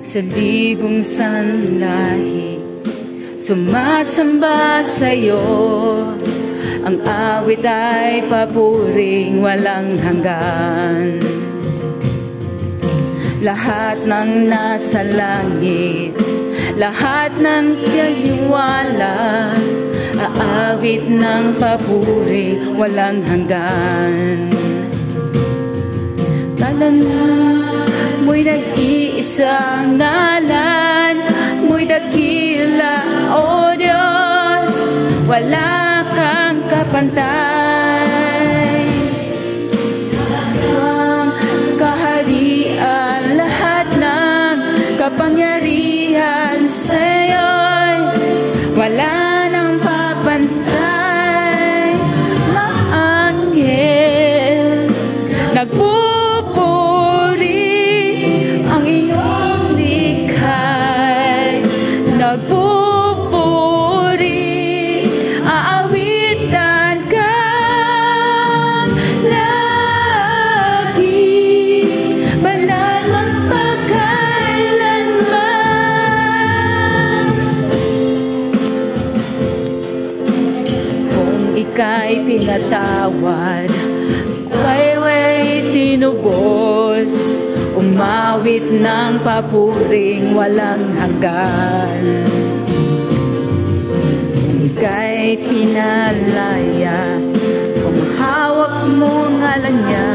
sa libong sanlahi, sumasamba sa'yo. Ang awit ay papuring walang hanggan. Lahat ng nasa langit, lahat ng kaliwala, aawit ng papuring walang hanggan. Ngalan mo'y nag-iisang ngalan, mo'y dakila, O Diyos, wala kang kapantay. Ang kaharian, lahat ng kapangyarihan sa'yo'y wala nang papantay. Mga anghel nagpupuri, ang iyong likhay nagpupuri, aawitan kang lagi, banal magpakailanman. Kung ika'y pinatawad, ika'y tinubos, umawit ng papuring walang hanggan. Kung ika'y pinalaya, kung hawak mo ngalan niya,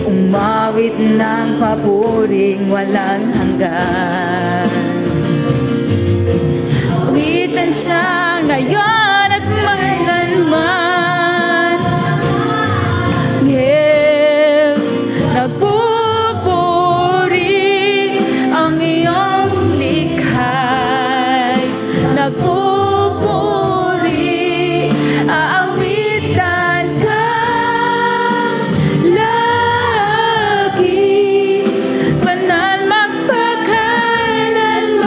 umawit ng papuring walang hanggan. Awitan siya ngayon at kailanman. Nagpupuri ang iyong likhay, nagpupuri, aawitan kang lagi, banal magpakailanman.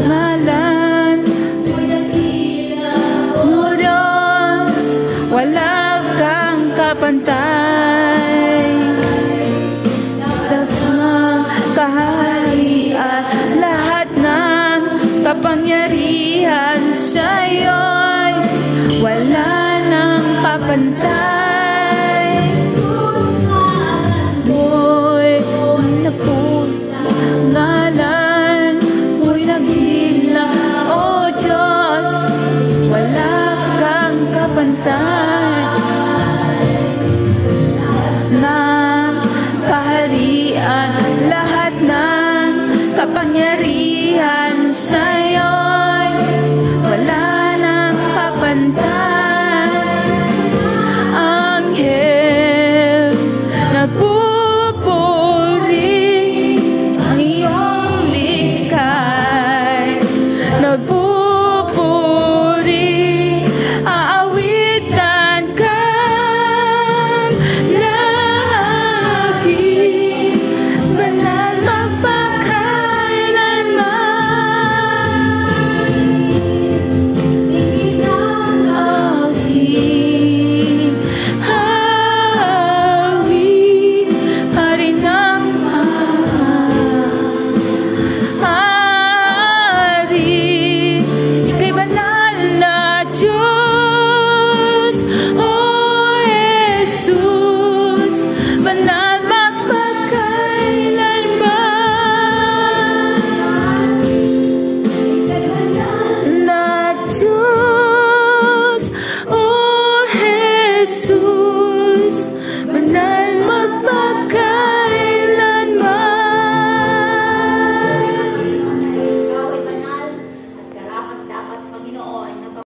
Ngalan mo Diyos, wala kang kapantay. Lahat ng kaharian, lahat ng kapangyarihan sa'yo'y wala nang papantay.